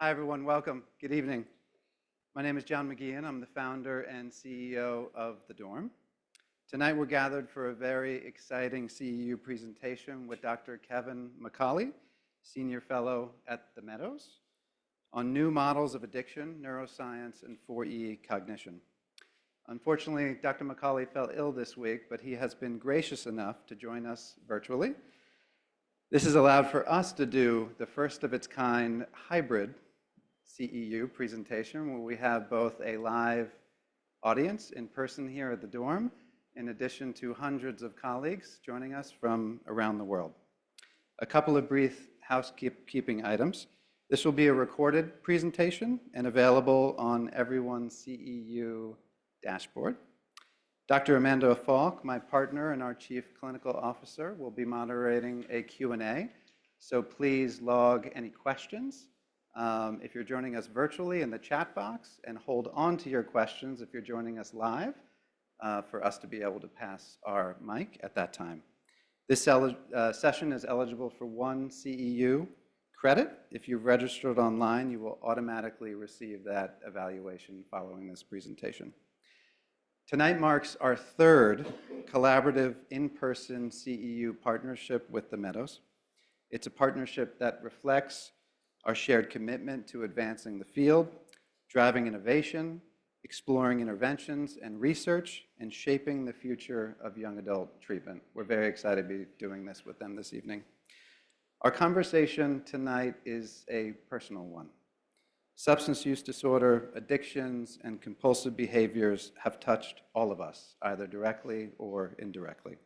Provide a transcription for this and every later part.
Hi, everyone. Welcome. Good evening. My name is John McGeehan. I'm the founder and CEO of The Dorm. Tonight, we're gathered for a very exciting CEU presentation with Dr. Kevin McCauley, Senior Fellow at the Meadows, on new models of addiction, neuroscience, and 4E cognition. Unfortunately, Dr. McCauley fell ill this week, but he has been gracious enough to join us virtually. This has allowed for us to do the first of its kind hybrid CEU presentation, where we have both a live audience in person here at the dorm, in addition to hundreds of colleagues joining us from around the world. A couple of brief housekeeping items. This will be a recorded presentation and available on everyone's CEU dashboard. Dr. Amanda Falk, my partner and our Chief Clinical Officer, will be moderating a Q&A, so please log any questions if you're joining us virtually in the chat box, and hold on to your questions if you're joining us live for us to be able to pass our mic at that time. This session is eligible for 1 CEU credit. If you've registered online, you will automatically receive that evaluation following this presentation. Tonight marks our 3rd collaborative in-person CEU partnership with the Meadows. It's a partnership that reflects our shared commitment to advancing the field, driving innovation, exploring interventions and research, and shaping the future of young adult treatment. We're very excited to be doing this with them this evening. Our conversation tonight is a personal one. Substance use disorder, addictions, and compulsive behaviors have touched all of us, either directly or indirectly.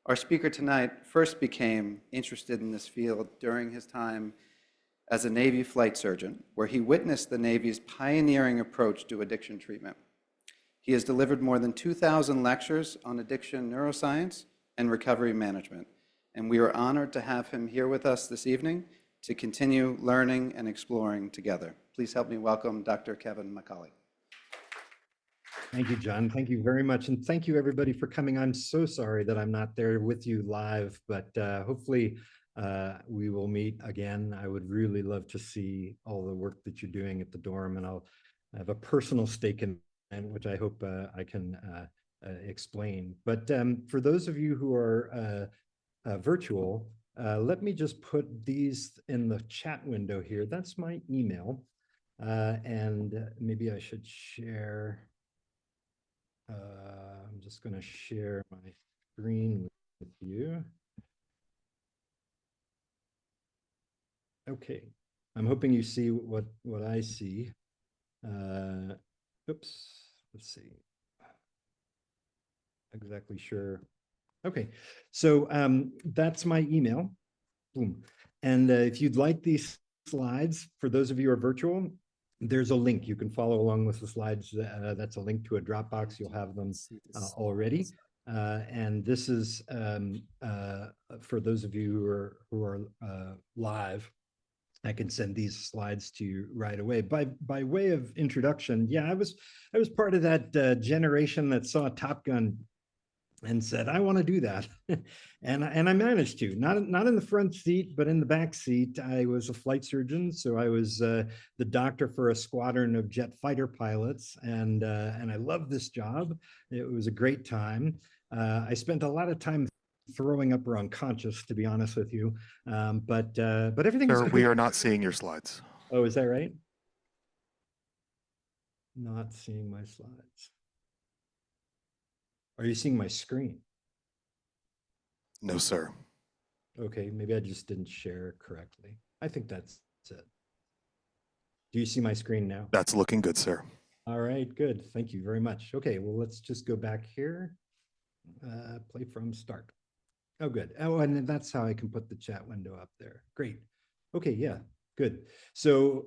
Our speaker tonight first became interested in this field during his time as a Navy flight surgeon, where he witnessed the Navy's pioneering approach to addiction treatment. He has delivered more than 2,000 lectures on addiction neuroscience and recovery management, and we are honored to have him here with us this evening to continue learning and exploring together. Please help me welcome Dr. Kevin McCauley. Thank you, John. Thank you very much. And thank you, everybody, for coming. I'm so sorry that I'm not there with you live, but hopefully we will meet again. I would really love to see all the work that you're doing at the dorm, and I'll have a personal stake in it, which I hope I can explain. But for those of you who are virtual, let me just put these in the chat window here. That's my email. And maybe I should share. I'm just going to share my screen with you. Okay, I'm hoping you see what I see. Oops, let's see. Exactly sure. Okay, so that's my email. Boom. And if you'd like these slides, for those of you who are virtual, there's a link. You can follow along with the slides. That's a link to a Dropbox. You'll have them already. And this is for those of you who are live. I can send these slides to you right away. By way of introduction, yeah, I was part of that generation that saw Top Gun and said, I want to do that. and I managed to, not in the front seat, but in the back seat. I was a flight surgeon, so I was the doctor for a squadron of jet fighter pilots, and I loved this job. It was a great time. I spent a lot of time throwing up or unconscious, to be honest with you. But everything Sir, we are not seeing your slides. Oh, is that right? Not seeing my slides. Are you seeing my screen? No, sir. Okay, maybe I just didn't share correctly. I think that's it. Do you see my screen now? That's looking good, sir. All right, good. Thank you very much. Okay, well, let's just go back here. Play from start. Oh, good. Oh, and that's how I can put the chat window up there. Great. Okay, yeah, good. So,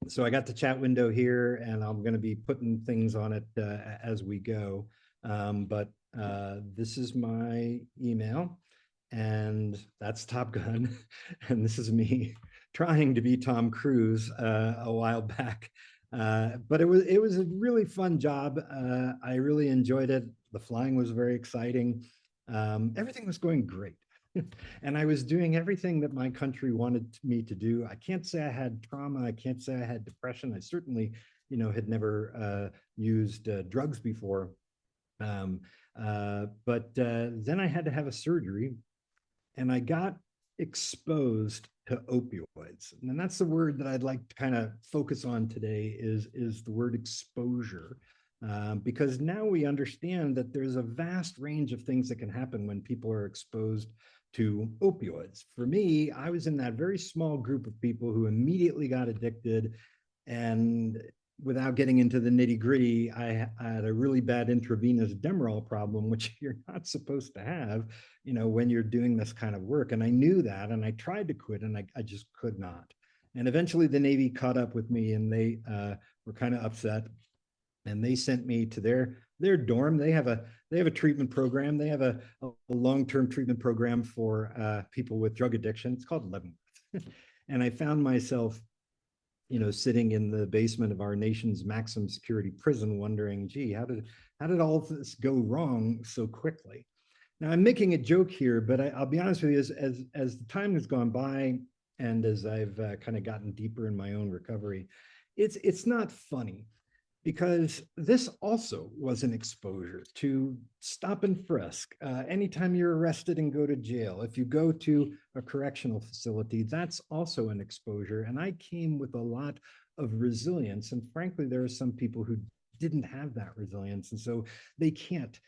so I got the chat window here, and I'm going to be putting things on it as we go. But this is my email, and that's Top Gun, and this is me trying to be Tom Cruise a while back. But it was a really fun job. I really enjoyed it. The flying was very exciting. Everything was going great. And I was doing everything that my country wanted me to do. I can't say I had trauma. I can't say I had depression. I certainly, had never used drugs before. But then I had to have a surgery, and I got exposed to opioids. And that's the word that I'd like to kind of focus on today is the word exposure. Because now we understand that there's a vast range of things that can happen when people are exposed to opioids. For me, I was in that very small group of people who immediately got addicted. And without getting into the nitty gritty, I had a really bad intravenous Demerol problem, which you're not supposed to have, when you're doing this kind of work. And I knew that, and I tried to quit, and I just could not. And eventually the Navy caught up with me, and they were kind of upset, and they sent me to their dorm. They have a treatment program. They have a long-term treatment program for people with drug addiction. It's called Leavenworth. And I found myself sitting in the basement of our nation's maximum security prison, wondering, gee, how did all of this go wrong so quickly? Now, I'm making a joke here, but I'll be honest with you, as the time has gone by, and as I've kind of gotten deeper in my own recovery, it's not funny, because this also was an exposure to stop and frisk. Anytime you're arrested and go to jail, if you go to a correctional facility, that's also an exposure. And I came with a lot of resilience. And frankly, there are some people who didn't have that resilience. And so they can't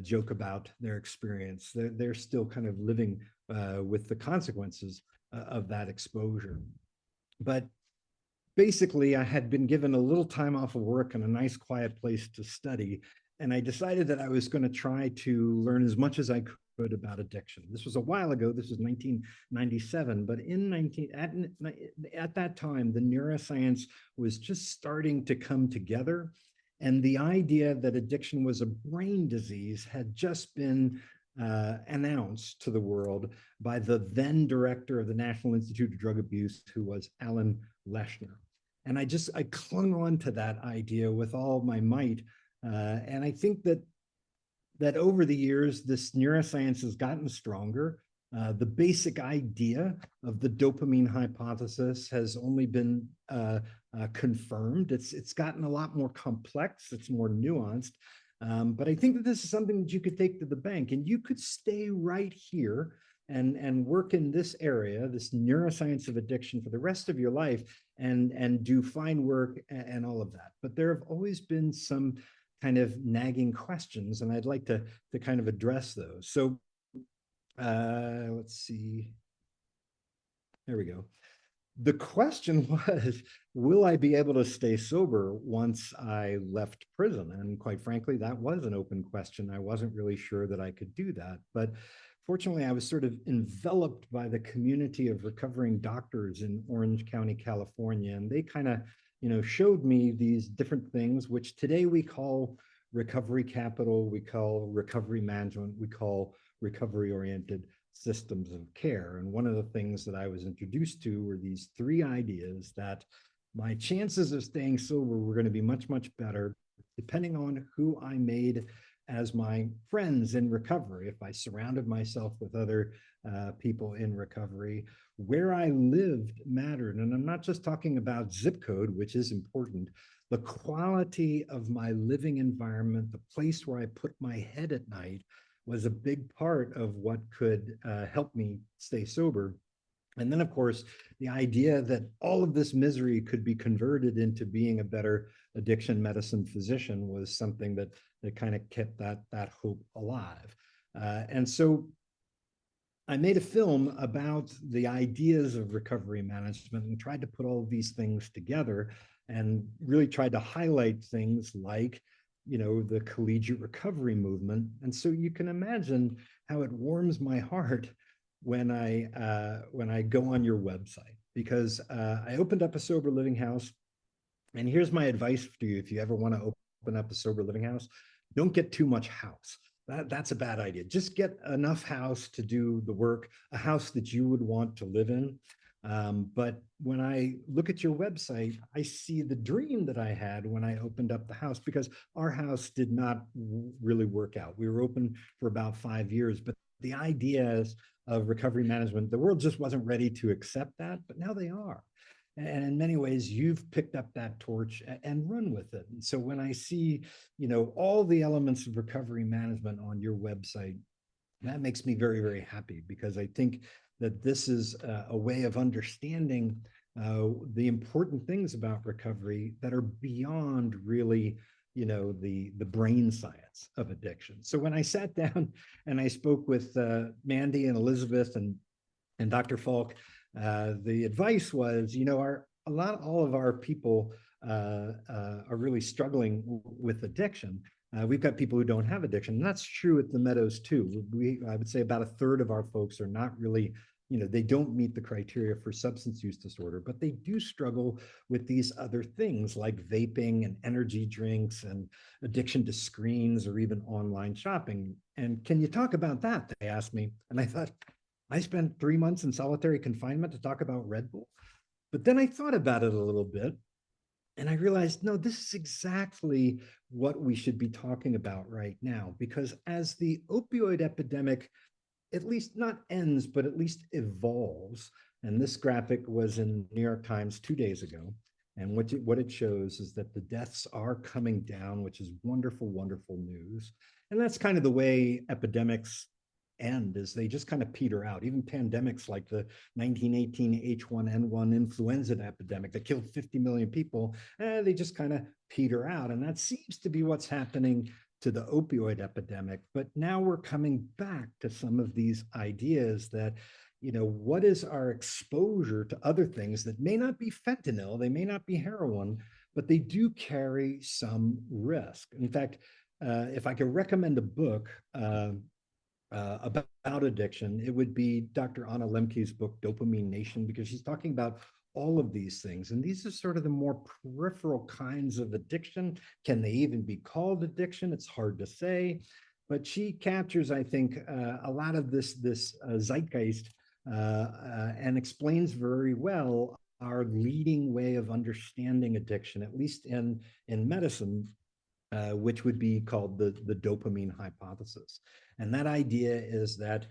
joke about their experience. They're still kind of living with the consequences of that exposure. But basically, I had been given a little time off of work and a nice quiet place to study. And I decided that I was going to try to learn as much as I could about addiction. This was a while ago. This was 1997. But at that time, the neuroscience was just starting to come together. And the idea that addiction was a brain disease had just been announced to the world by the then director of the National Institute of Drug Abuse, who was Alan Leshner. And I clung on to that idea with all my might. And I think that over the years, this neuroscience has gotten stronger. The basic idea of the dopamine hypothesis has only been confirmed. It's gotten a lot more complex. It's more nuanced. But I think that this is something that you could take to the bank, and you could stay right here and work in this area, this neuroscience of addiction, for the rest of your life, and do fine work and all of that. But there have always been some kind of nagging questions, and I'd like to kind of address those. So let's see. There we go. The question was, will I be able to stay sober once I left prison? And quite frankly, that was an open question. I wasn't really sure that I could do that. But fortunately, I was sort of enveloped by the community of recovering doctors in Orange County, California. And they kind of, showed me these different things, which today we call recovery capital, we call recovery management, we call recovery-oriented systems of care. And one of the things that I was introduced to were these three ideas that my chances of staying sober were going to be much, much better depending on who I made as my friends in recovery. If I surrounded myself with other people in recovery, where I lived mattered. And I'm not just talking about zip code, which is important. The quality of my living environment, the place where I put my head at night, was a big part of what could help me stay sober. And then, of course, the idea that all of this misery could be converted into being a better addiction medicine physician was something that kind of kept that hope alive. And so I made a film about the ideas of recovery management and tried to put all of these things together and really tried to highlight things like, the collegiate recovery movement. And so you can imagine how it warms my heart when I go on your website, because I opened up a sober living house. And here's my advice to you: if you ever want to open up a sober living house, don't get too much house. That's a bad idea. Just get enough house to do the work, a house that you would want to live in. But when I look at your website, I see the dream that I had when I opened up the house, because our house did not really work out. We were open for about 5 years, but the ideas of recovery management, the world just wasn't ready to accept that, but now they are. And in many ways, you've picked up that torch and run with it. And so when I see, all the elements of recovery management on your website, that makes me very, very happy, because I think that this is a way of understanding the important things about recovery that are beyond really, the brain science of addiction. So when I sat down and I spoke with Mandy and Elizabeth and Dr. Falk, the advice was, all of our people are really struggling with addiction. We've got people who don't have addiction, and that's true at the Meadows too. I would say about a third of our folks are not really, they don't meet the criteria for substance use disorder, but they do struggle with these other things like vaping and energy drinks and addiction to screens or even online shopping. And can you talk about that? They asked me. And I thought, I spent 3 months in solitary confinement to talk about Red Bull. But then I thought about it a little bit, and I realized, no, this is exactly what we should be talking about right now, because as the opioid epidemic, at least not ends, but at least evolves, and this graphic was in New York Times 2 days ago, and what it shows is that the deaths are coming down, which is wonderful, wonderful news. And that's kind of the way epidemics end, is they just kind of peter out. Even pandemics like the 1918 H1N1 influenza epidemic that killed 50 million people, they just kind of peter out. And that seems to be what's happening to the opioid epidemic. But now we're coming back to some of these ideas that, what is our exposure to other things that may not be fentanyl, they may not be heroin, but they do carry some risk. In fact, if I could recommend a book about addiction, it would be Dr. Anna Lemke's book, Dopamine Nation, because she's talking about all of these things. And these are sort of the more peripheral kinds of addiction. Can they even be called addiction? It's hard to say. But she captures, I think, a lot of this zeitgeist and explains very well our leading way of understanding addiction, at least in medicine, which would be called the dopamine hypothesis. And that idea is that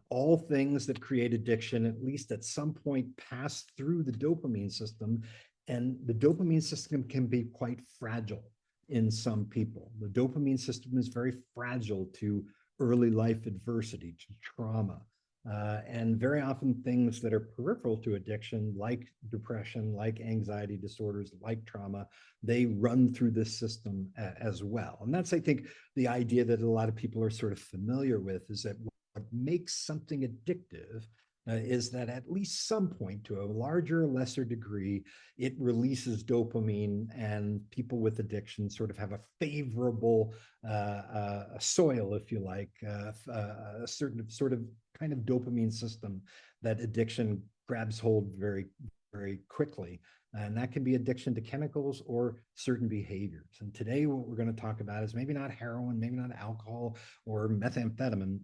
all things that create addiction, at least at some point, pass through the dopamine system. And the dopamine system can be quite fragile in some people. The dopamine system is very fragile to early life adversity, to trauma. And very often things that are peripheral to addiction, like depression, like anxiety disorders, like trauma, they run through this system as well. And that's, I think, the idea that a lot of people are sort of familiar with, is that what makes something addictive is that at least some point, to a larger or lesser degree, it releases dopamine, and people with addiction sort of have a favorable soil, if you like, a certain sort of kind of dopamine system that addiction grabs hold very, very quickly. And that can be addiction to chemicals or certain behaviors. And today, what we're going to talk about is maybe not heroin, maybe not alcohol or methamphetamine,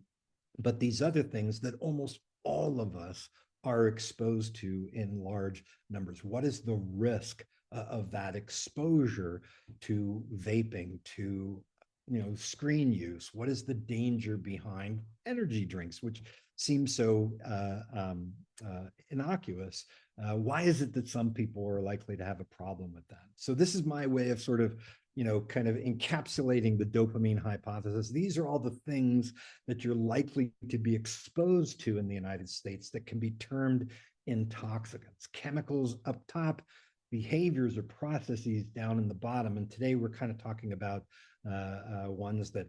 but these other things that almost all of us are exposed to in large numbers. What is the risk of that exposure to vaping, to screen use? What is the danger behind energy drinks, which seems so innocuous? Why is it that some people are likely to have a problem with that? So this is my way of sort of kind of encapsulating the dopamine hypothesis. These are all the things that you're likely to be exposed to in the United States that can be termed intoxicants. Chemicals up top, behaviors or processes down in the bottom. And today we're kind of talking about ones that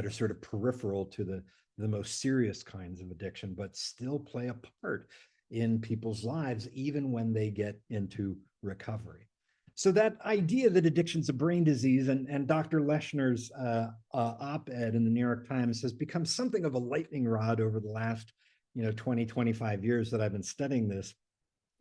are sort of peripheral to the most serious kinds of addiction, but still play a part in people's lives, even when they get into recovery. So that idea that addiction's a brain disease, and Dr. Leshner's op-ed in the New York Times has become something of a lightning rod over the last 20, 25 years that I've been studying this,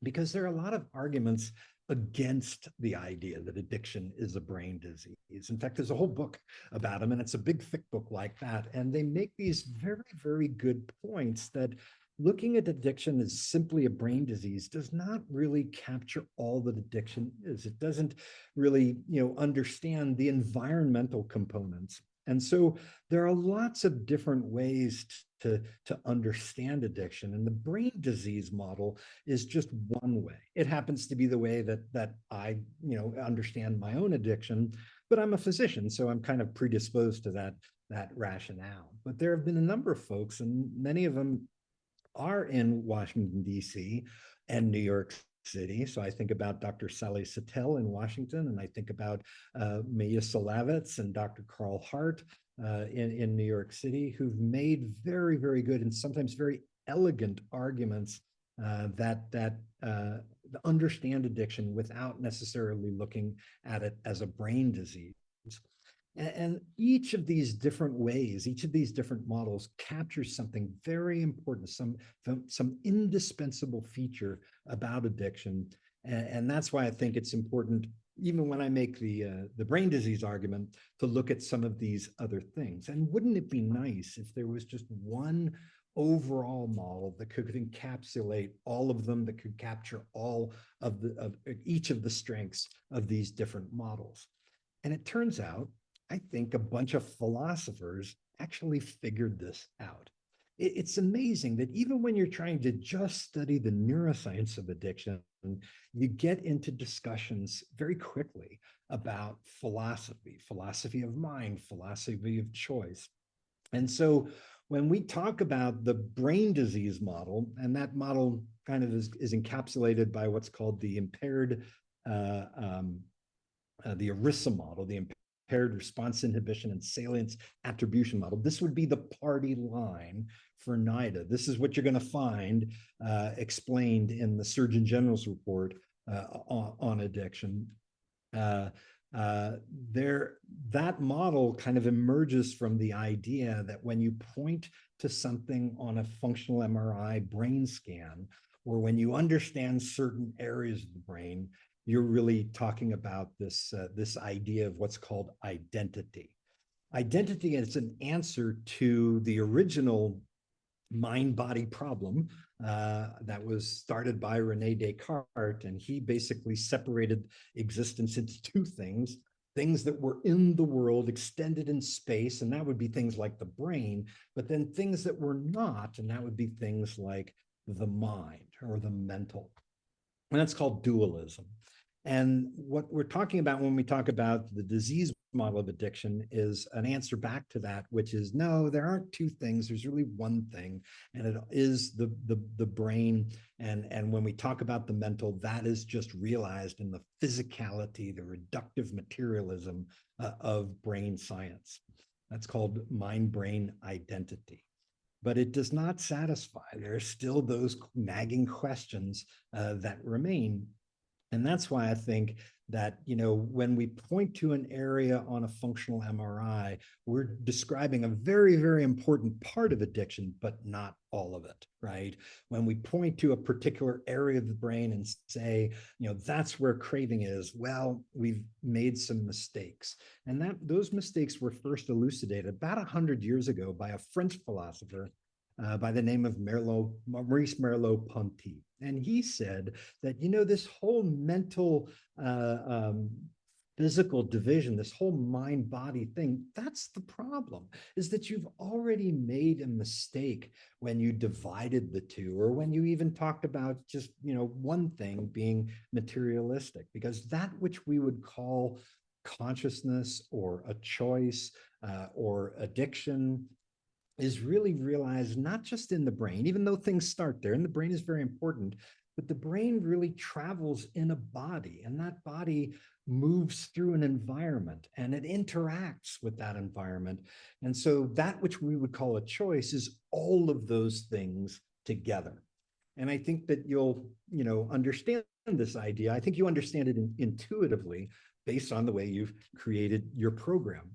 because there are a lot of arguments against the idea that addiction is a brain disease. In fact, there's a whole book about them, and it's a big, thick book like that. And they make these very, very good points that looking at addiction as simply a brain disease does not really capture all that addiction is. It doesn't really, understand the environmental components And so there are lots of different ways to understand addiction. And the brain disease model is just one way. It happens to be the way that I, understand my own addiction, but I'm a physician, so I'm kind of predisposed to that rationale. But there have been a number of folks, and many of them are in Washington, D.C. and New York City. So I think about Dr. Sally Satel in Washington, and I think about Mia Salavitz and Dr. Carl Hart in New York City, who've made very, very good and sometimes very elegant arguments that understand addiction without necessarily looking at it as a brain disease. And each of these different ways, each of these different models captures something very important, some indispensable feature about addiction. And that's why I think it's important, even when I make the brain disease argument, to look at some of these other things. And wouldn't it be nice if there was just one overall model that could encapsulate all of them, that could capture all of each of the strengths of these different models? And it turns out, I think a bunch of philosophers actually figured this out. It's amazing that even when you're trying to just study the neuroscience of addiction, you get into discussions very quickly about philosophy of mind, philosophy of choice. And so when we talk about the brain disease model, and that model kind of is encapsulated by what's called the impaired, the ERISA model, the impaired response inhibition and salience attribution model. This would be the party line for NIDA. This is what you're going to find explained in the Surgeon General's report on addiction. That model kind of emerges from the idea that when you point to something on a functional MRI brain scan, or when you understand certain areas of the brain, you're really talking about this idea of what's called identity. Identity is an answer to the original mind-body problem that was started by Rene Descartes, and he basically separated existence into two things that were in the world, extended in space, and that would be things like the brain, but then things that were not, and that would be things like the mind or the mental. And that's called dualism. And what we're talking about when we talk about the disease model of addiction is an answer back to that, which is no, there aren't two things. There's really one thing, and it is the brain. And when we talk about the mental, that is just realized in the physicality, the reductive materialism of brain science. That's called mind-brain identity. But it does not satisfy. There are still those nagging questions that remain. And that's why I think that, when we point to an area on a functional MRI, we're describing a very, very important part of addiction, but not all of it, right? When we point to a particular area of the brain and say, that's where craving is, well, we've made some mistakes. And those mistakes were first elucidated about 100 years ago by a French philosopher by the name of Maurice Merleau-Ponty. And he said that, this whole mental physical division, this whole mind-body thing, that's the problem, is that you've already made a mistake when you divided the two, or when you even talked about just, one thing being materialistic, because that which we would call consciousness or a choice or addiction is really realized not just in the brain, even though things start there, and the brain is very important, but the brain really travels in a body, and that body moves through an environment, and it interacts with that environment. And so that which we would call a choice is all of those things together. And I think that you'll, understand this idea. I think you understand it intuitively based on the way you've created your program.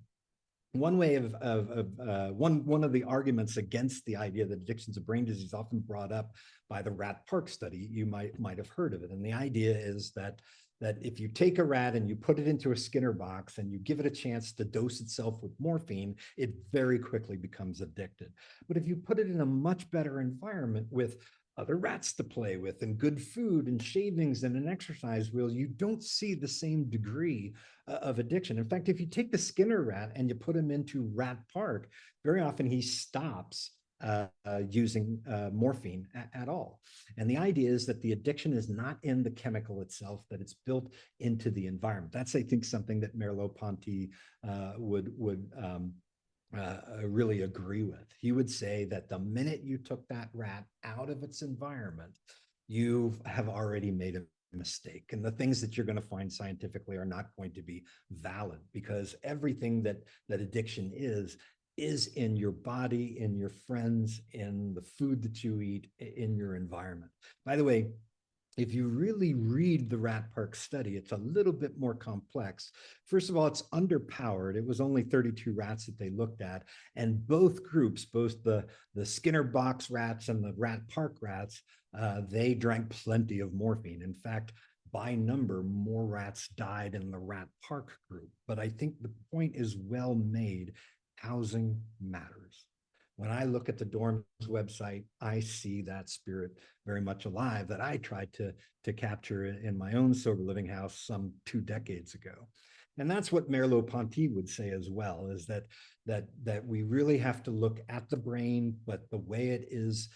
One way one of the arguments against the idea that addiction is a brain disease, often brought up by the rat park study, you might have heard of it. And the idea is that if you take a rat and you put it into a Skinner box and you give it a chance to dose itself with morphine, it very quickly becomes addicted. But if you put it in a much better environment with other rats to play with and good food and shavings and an exercise wheel, you don't see the same degree of addiction. In fact, if you take the Skinner rat and you put him into Rat Park, very often he stops using morphine at all. And the idea is that the addiction is not in the chemical itself, that it's built into the environment. That's, I think, something that Merleau-Ponty would really agree with. He would say that the minute you took that rat out of its environment, you have already made a mistake. And the things that you're going to find scientifically are not going to be valid, because everything that addiction is in your body, in your friends, in the food that you eat, in your environment. By the way, if you really read the Rat Park study, it's a little bit more complex. First of all, it's underpowered. It was only 32 rats that they looked at. And both groups, both the Skinner box rats and the Rat Park rats, they drank plenty of morphine. In fact, by number, more rats died in the Rat Park group. But I think the point is well made. Housing matters. When I look at the dorm's website, I see that spirit very much alive that I tried to capture in my own sober living house some 2 decades ago. And that's what Merleau-Ponty would say as well, is that we really have to look at the brain, but the way it is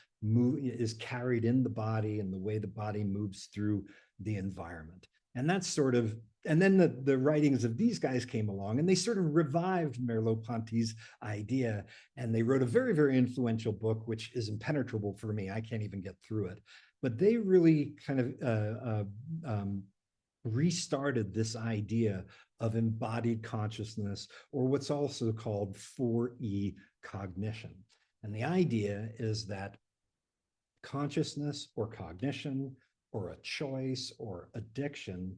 carried in the body and the way the body moves through the environment. And that's sort of, and then the writings of these guys came along and they sort of revived Merleau-Ponty's idea. And they wrote a very, very influential book, which is impenetrable for me. I can't even get through it. But they really kind of restarted this idea of embodied consciousness, or what's also called 4E cognition. And the idea is that consciousness or cognition or a choice or addiction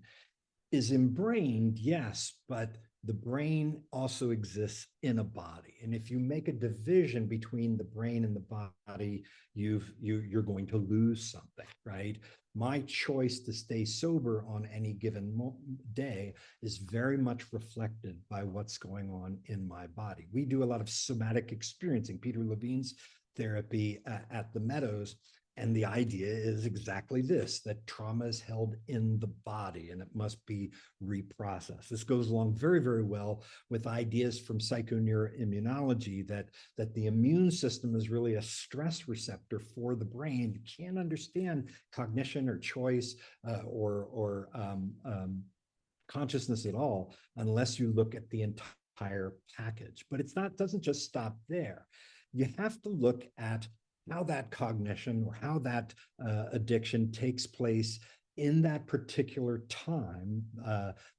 is embrained, yes, but the brain also exists in a body. And if you make a division between the brain and the body, you're going to lose something, right? My choice to stay sober on any given day is very much reflected by what's going on in my body. We do a lot of somatic experiencing, Peter Levine's therapy at the Meadows. And the idea is exactly this, that trauma is held in the body and it must be reprocessed. This goes along very, very well with ideas from psychoneuroimmunology that the immune system is really a stress receptor for the brain. You can't understand cognition or choice or consciousness at all unless you look at the entire package. But it's not, doesn't just stop there. You have to look at how that cognition or how that addiction takes place in that particular time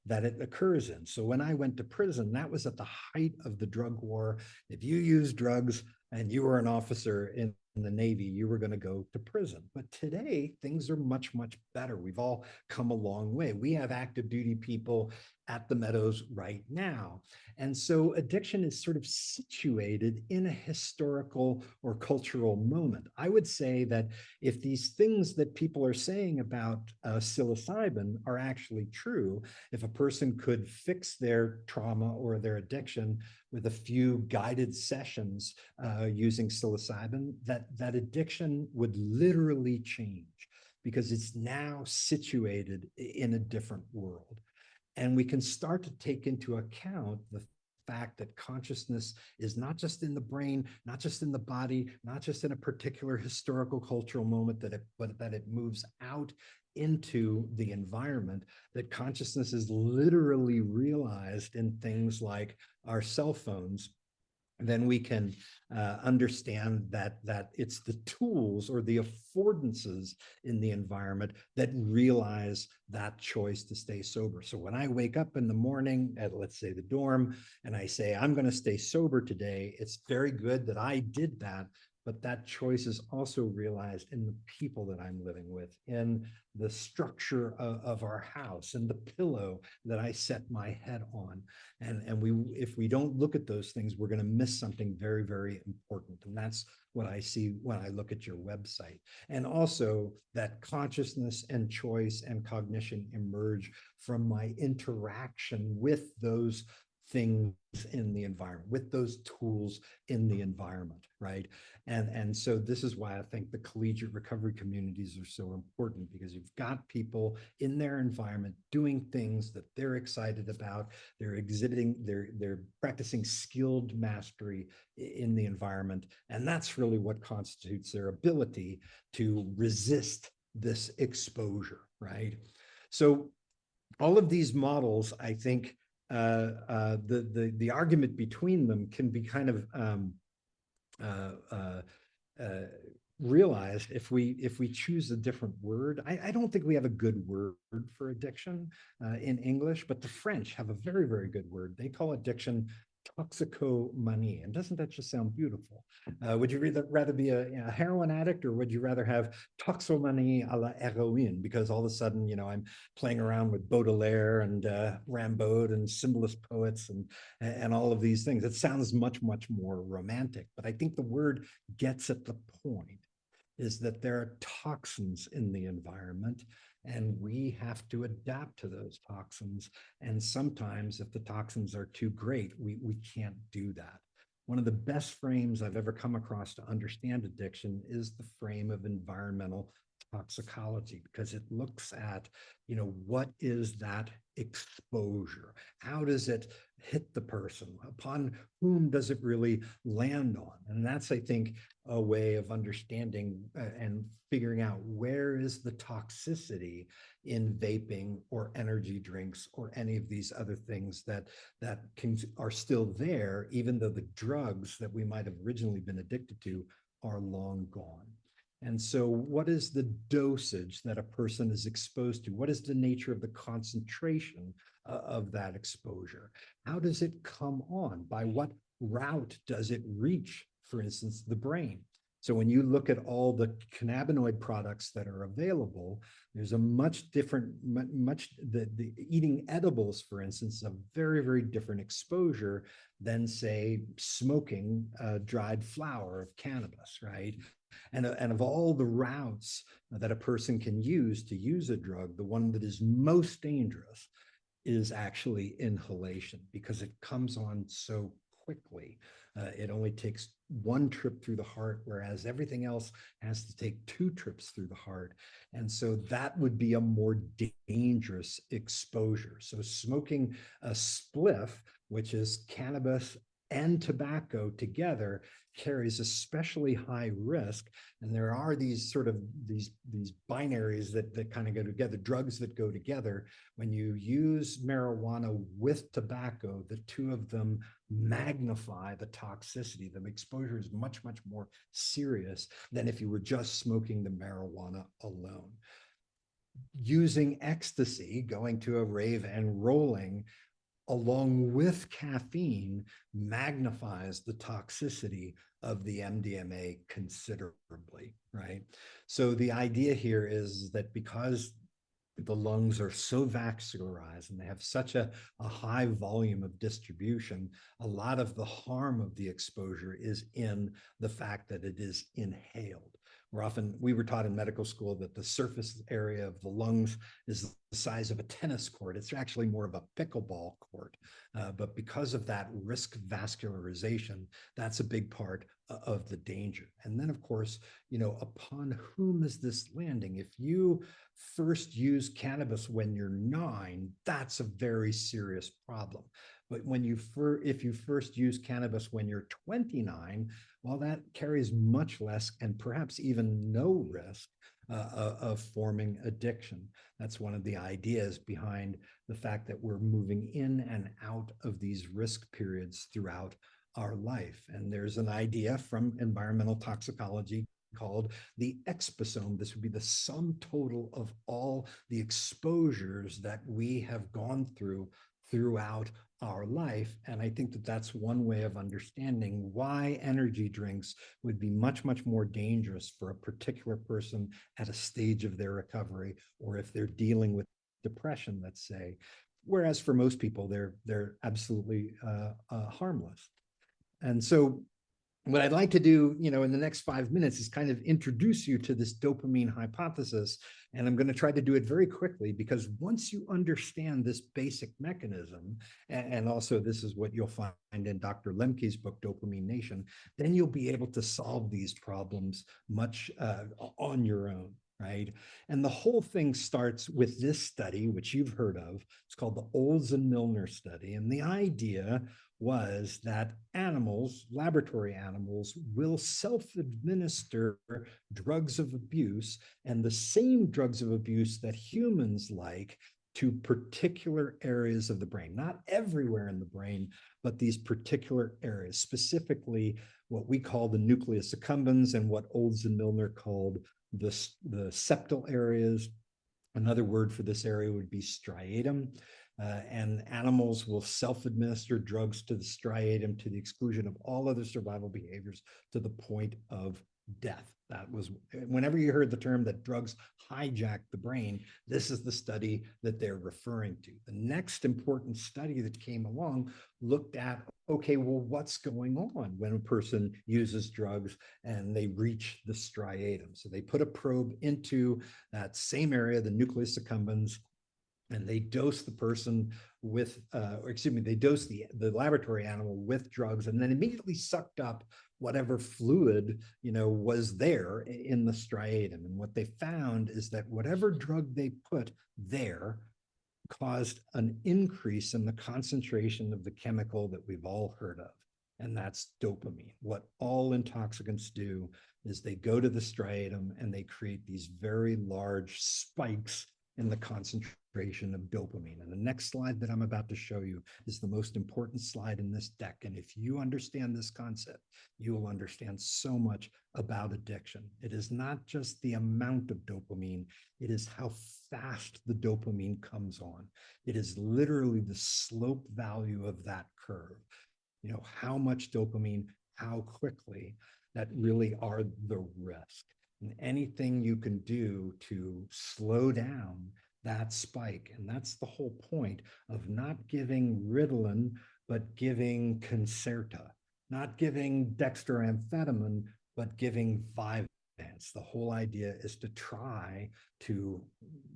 that it occurs in. So when I went to prison, that was at the height of the drug war. If you use drugs and you were an officer in the Navy, you were going to go to prison. But today, things are much, much better. We've all come a long way. We have active duty people at the Meadows right now. And so addiction is sort of situated in a historical or cultural moment. I would say that if these things that people are saying about psilocybin are actually true, if a person could fix their trauma or their addiction with a few guided sessions using psilocybin, that addiction would literally change because it's now situated in a different world. And we can start to take into account the fact that consciousness is not just in the brain, not just in the body, not just in a particular historical cultural moment, but that it moves out into the environment, that consciousness is literally realized in things like our cell phones. Then we can understand that it's the tools or the affordances in the environment that realize that choice to stay sober. So when I wake up in the morning at, let's say, the dorm, and I say, I'm going to stay sober today, it's very good that I did that, but that choice is also realized in the people that I'm living with, in the structure of our house, and the pillow that I set my head on. And if we don't look at those things, we're going to miss something very, very important. And that's what I see when I look at your website. And also that consciousness and choice and cognition emerge from my interaction with those things in the environment, with those tools in the environment, right? And so this is why I think the collegiate recovery communities are so important, because you've got people in their environment doing things that they're excited about. They're exhibiting, they're practicing skilled mastery in the environment. And that's really what constitutes their ability to resist this exposure, right? So all of these models, I think, the argument between them can be kind of realized if we choose a different word. I don't think we have a good word for addiction in English, but the French have a very, very good word. They call addiction toxicomanie. And doesn't that just sound beautiful? Would you rather be a heroin addict, or would you rather have toxomanie à la héroïne? Because all of a sudden, I'm playing around with Baudelaire and Rimbaud and symbolist poets and all of these things. It sounds much, much more romantic. But I think the word gets at the point, is that there are toxins in the environment, and we have to adapt to those toxins. And sometimes if the toxins are too great, we can't do that. One of the best frames I've ever come across to understand addiction is the frame of environmental toxicology, because it looks at, what is that exposure? How does it hit the person? Upon whom does it really land on? And that's, I think, a way of understanding and figuring out where is the toxicity in vaping or energy drinks or any of these other things that are still there, even though the drugs that we might have originally been addicted to are long gone. And so what is the dosage that a person is exposed to? What is the nature of the concentration of that exposure? How does it come on? By what route does it reach, for instance, the brain? So when you look at all the cannabinoid products that are available, there's a much different, the eating edibles, for instance, a very, very different exposure than, say, smoking dried flower of cannabis, right? And of all the routes that a person can use to use a drug, the one that is most dangerous is actually inhalation, because it comes on so quickly. It only takes one trip through the heart, whereas everything else has to take 2 trips through the heart. And so that would be a more dangerous exposure. So smoking a spliff, which is cannabis and tobacco together, carries especially high risk. And there are these sort of these binaries that kind of go together, drugs that go together. When you use marijuana with tobacco, the two of them magnify the toxicity. The exposure is much, much more serious than if you were just smoking the marijuana alone. Using ecstasy, going to a rave and rolling along with caffeine magnifies the toxicity of the MDMA considerably, right? So the idea here is that because the lungs are so vascularized and they have such a high volume of distribution, a lot of the harm of the exposure is in the fact that it is inhaled. We were taught in medical school that the surface area of the lungs is the size of a tennis court. It's actually more of a pickleball court. But because of that risk vascularization, that's a big part of the danger. And then, of course, upon whom is this landing? If you first use cannabis when you're 9, that's a very serious problem. But if you first use cannabis when you're 29, well, that carries much less and perhaps even no risk of forming addiction. That's one of the ideas behind the fact that we're moving in and out of these risk periods throughout our life. And there's an idea from environmental toxicology called the exposome. This would be the sum total of all the exposures that we have gone through throughout our life. And I think that that's one way of understanding why energy drinks would be much, much more dangerous for a particular person at a stage of their recovery, or if they're dealing with depression, let's say. Whereas for most people, they're absolutely harmless. And so what I'd like to do, in the next 5 minutes is kind of introduce you to this dopamine hypothesis. And I'm going to try to do it very quickly because once you understand this basic mechanism, and also this is what you'll find in Dr. Lemke's book, Dopamine Nation, then you'll be able to solve these problems much on your own. Right. And the whole thing starts with this study, which you've heard of. It's called the Olds and Milner study. And the idea was that animals, laboratory animals, will self-administer drugs of abuse, and the same drugs of abuse that humans like, to particular areas of the brain, not everywhere in the brain, but these particular areas, specifically what we call the nucleus accumbens and what Olds and Milner called the septal areas. Another word for this area would be striatum. And animals will self-administer drugs to the striatum to the exclusion of all other survival behaviors to the point of death. That was, whenever you heard the term that drugs hijack the brain, this is the study that they're referring to. The next important study that came along looked at, okay, well, what's going on when a person uses drugs and they reach the striatum? So they put a probe into that same area, the nucleus accumbens, and they dose the person with, they dose the laboratory animal with drugs, and then immediately sucked up whatever fluid, was there in the striatum. And what they found is that whatever drug they put there caused an increase in the concentration of the chemical that we've all heard of, and that's dopamine. What all intoxicants do is they go to the striatum and they create these very large spikes in the concentration of dopamine. And the next slide that I'm about to show you is the most important slide in this deck. And if you understand this concept, you will understand so much about addiction. It is not just the amount of dopamine, it is how fast the dopamine comes on. It is literally the slope value of that curve. How much dopamine, how quickly, that really are the risk. And anything you can do to slow down that spike. And that's the whole point of not giving Ritalin, but giving Concerta, not giving dextroamphetamine, but giving Vyvanse. The whole idea is to try to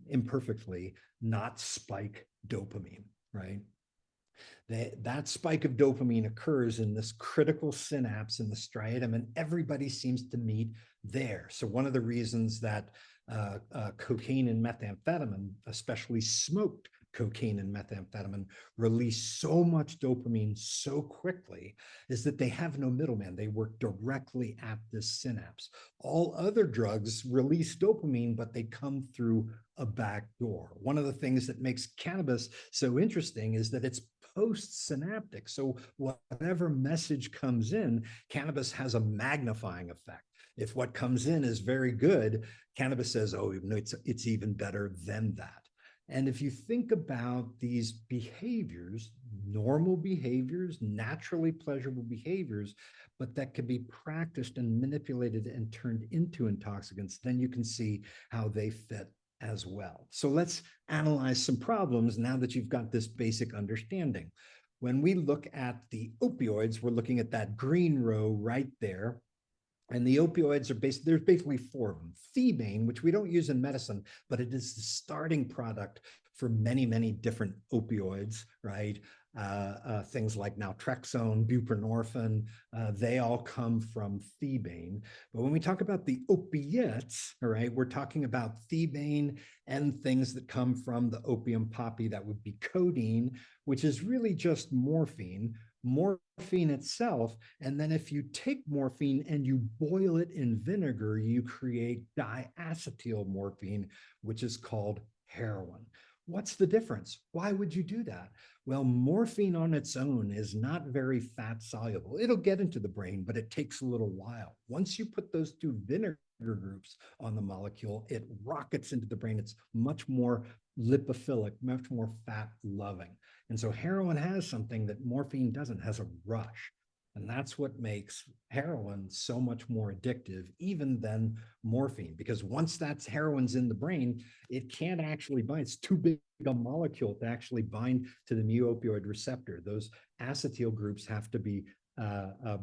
imperfectly not spike dopamine, right? That spike of dopamine occurs in this critical synapse in the striatum, and everybody seems to meet there. So one of the reasons that cocaine and methamphetamine, especially smoked cocaine and methamphetamine, release so much dopamine so quickly is that they have no middleman. They work directly at this synapse. All other drugs release dopamine, but they come through a back door. One of the things that makes cannabis so interesting is that it's post-synaptic. So whatever message comes in, cannabis has a magnifying effect. If what comes in is very good, cannabis says, oh, it's even better than that. And if you think about these behaviors, normal behaviors, naturally pleasurable behaviors, but that can be practiced and manipulated and turned into intoxicants, then you can see how they fit as well. So let's analyze some problems now that you've got this basic understanding. When we look at the opioids, we're looking at that green row right there. And the opioids are there's basically four of them. Thebaine, which we don't use in medicine, but it is the starting product for many, many different opioids, right? Things like naltrexone, buprenorphine, they all come from thebaine. But when we talk about the opiates, all right, we're talking about thebaine and things that come from the opium poppy. That would be codeine, which is really just morphine itself. And then if you take morphine and you boil it in vinegar, you create diacetyl morphine, which is called heroin. What's the difference? Why would you do that? Well, morphine on its own is not very fat soluble. It'll get into the brain, but it takes a little while. Once you put those two vinegar groups on the molecule, it rockets into the brain. It's much more lipophilic, much more fat loving. And so heroin has something that morphine doesn't, has a rush. And that's what makes heroin so much more addictive even than morphine, because once that's heroin's in the brain, it can't actually bind. It's too big a molecule to actually bind to the mu opioid receptor. Those acetyl groups have to be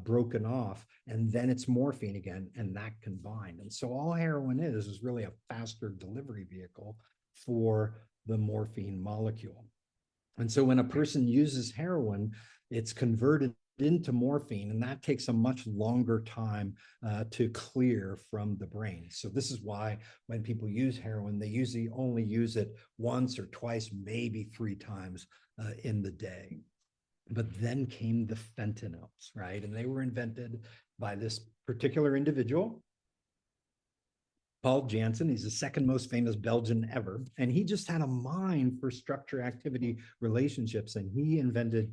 broken off, and then it's morphine again, and that can bind. And so all heroin is really a faster delivery vehicle for the morphine molecule. And so when a person uses heroin, it's converted into morphine, and that takes a much longer time to clear from the brain. So this is why when people use heroin, they usually only use it once or twice, maybe 3 times in the day. But then came the fentanyls, right? And they were invented by this particular individual, Paul Janssen. He's the second most famous Belgian ever. And he just had a mind for structure activity relationships. And he invented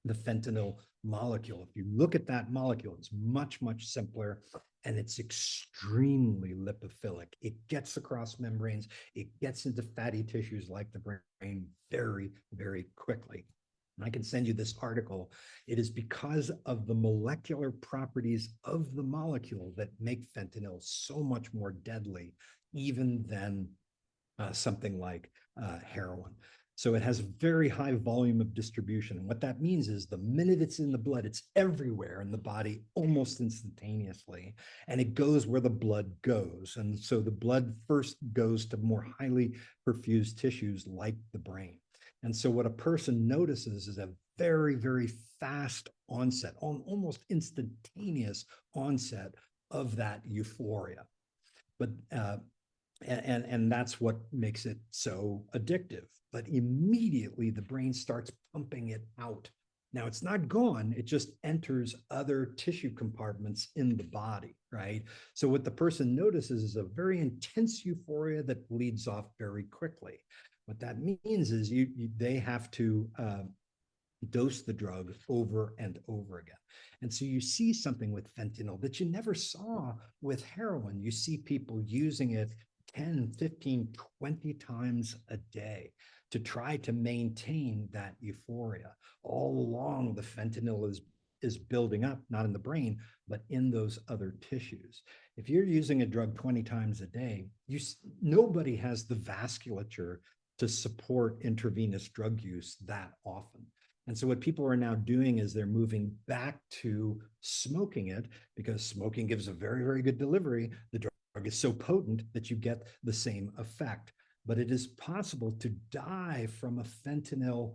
the fentanyl molecule. If you look at that molecule, it's much, much simpler, and it's extremely lipophilic. It gets across membranes. It gets into fatty tissues like the brain very, very quickly. And I can send you this article. It is because of the molecular properties of the molecule that make fentanyl so much more deadly, even than something like heroin. So it has a very high volume of distribution. And what that means is the minute it's in the blood, it's everywhere in the body almost instantaneously. And it goes where the blood goes. And so the blood first goes to more highly perfused tissues like the brain. And so what a person notices is a very, very fast onset, almost instantaneous onset of that euphoria. But and that's what makes it so addictive. But immediately the brain starts pumping it out. Now it's not gone, it just enters other tissue compartments in the body, right? So what the person notices is a very intense euphoria that bleeds off very quickly. What that means is they have to dose the drug over and over again. And so you see something with fentanyl that you never saw with heroin. You see people using it 10, 15, 20 times a day to try to maintain that euphoria. All along, the fentanyl is building up, not in the brain, but in those other tissues. If you're using a drug 20 times a day, nobody has the vasculature to support intravenous drug use that often. And so what people are now doing is they're moving back to smoking it, because smoking gives a very, very good delivery. The drug is so potent that you get the same effect. But it is possible to die from a fentanyl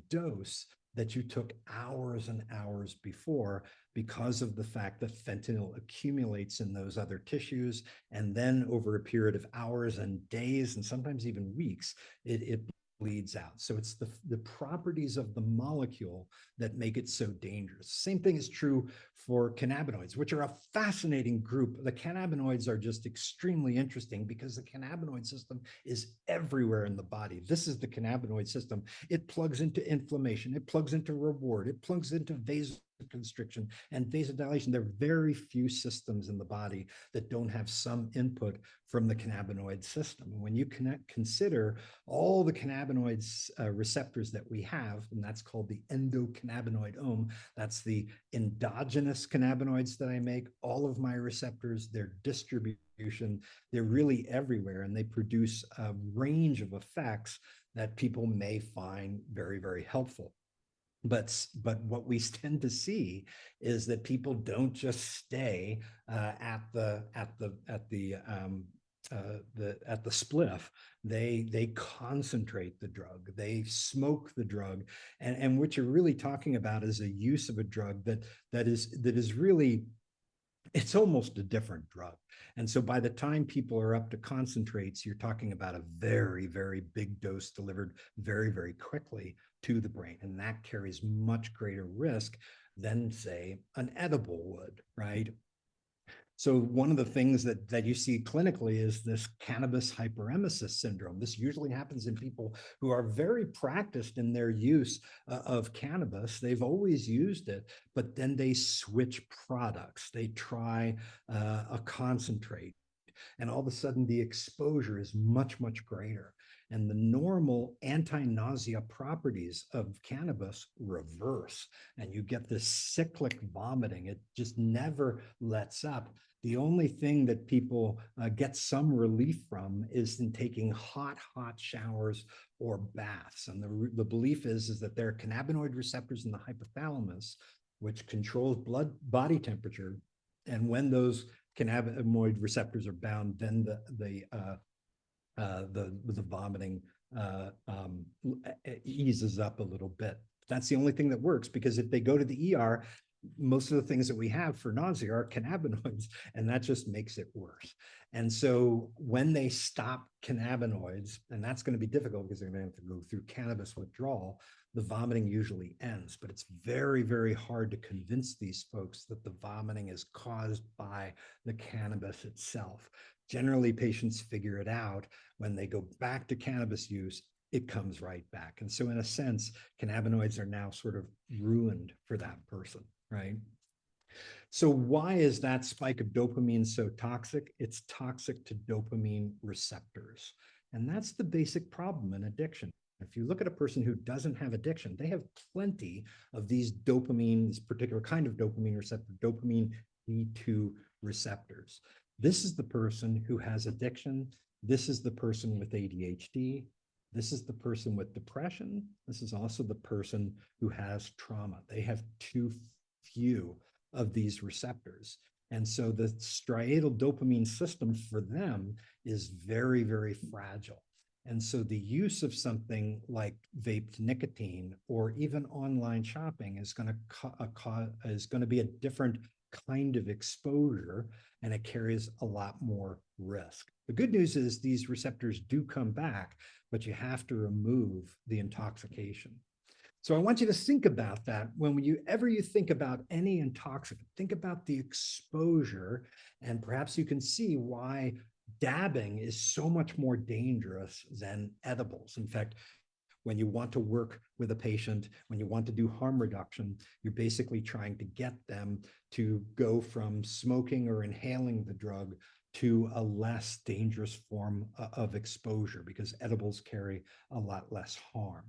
dose that you took hours and hours before, because of the fact that fentanyl accumulates in those other tissues. And then over a period of hours and days, and sometimes even weeks, it bleeds out. So it's the properties of the molecule that make it so dangerous. Same thing is true for cannabinoids, which are a fascinating group. The cannabinoids are just extremely interesting because the cannabinoid system is everywhere in the body. This is the cannabinoid system. It plugs into inflammation. It plugs into reward. It plugs into vasoconstriction and vasodilation. There are very few systems in the body that don't have some input from the cannabinoid system. And when you consider all the cannabinoids receptors that we have, and that's called the endocannabinoidome, that's the endogenous cannabinoids that I make, all of my receptors, their distribution, they're really everywhere, and they produce a range of effects that people may find very, very helpful. But what we tend to see is that people don't just stay at the spliff. They concentrate the drug. They smoke the drug, and what you're really talking about is a use of a drug that is really, it's almost a different drug. And so by the time people are up to concentrates, you're talking about a very, very big dose delivered very, very quickly to the brain. And that carries much greater risk than, say, an edible would, right? So one of the things that you see clinically is this cannabis hyperemesis syndrome. This usually happens in people who are very practiced in their use of cannabis. They've always used it, but then they switch products. They try a concentrate, and all of a sudden the exposure is much, much greater. And the normal anti-nausea properties of cannabis reverse, and you get this cyclic vomiting. It just never lets up. The only thing that people get some relief from is in taking hot showers or baths. And the belief is that there are cannabinoid receptors in the hypothalamus which controls body temperature. And when those cannabinoid receptors are bound, then the vomiting eases up a little bit. That's the only thing that works, because if they go to the ER, most of the things that we have for nausea are cannabinoids, and that just makes it worse. And so when they stop cannabinoids, and that's going to be difficult because they're going to have to go through cannabis withdrawal, the vomiting usually ends. But it's very, very hard to convince these folks that the vomiting is caused by the cannabis itself. Generally, patients figure it out. When they go back to cannabis use, it comes right back. And so in a sense, cannabinoids are now sort of ruined for that person, right? So why is that spike of dopamine so toxic? It's toxic to dopamine receptors. And that's the basic problem in addiction. If you look at a person who doesn't have addiction, they have plenty of these dopamine, this particular kind of dopamine receptor, dopamine D2 receptors. This is the person who has addiction. This is the person with ADHD. This is the person with depression. This is also the person who has trauma. They have too few of these receptors. And so the striatal dopamine system for them is very, very fragile. And so the use of something like vaped nicotine or even online shopping is going to be a different kind of exposure, and it carries a lot more risk. The good news is these receptors do come back, but you have to remove the intoxication. So I want you to think about that. When you think about any intoxicant, think about the exposure, and perhaps you can see why dabbing is so much more dangerous than edibles. In fact, when you want to work with a patient, when you want to do harm reduction, you're basically trying to get them to go from smoking or inhaling the drug to a less dangerous form of exposure, because edibles carry a lot less harm.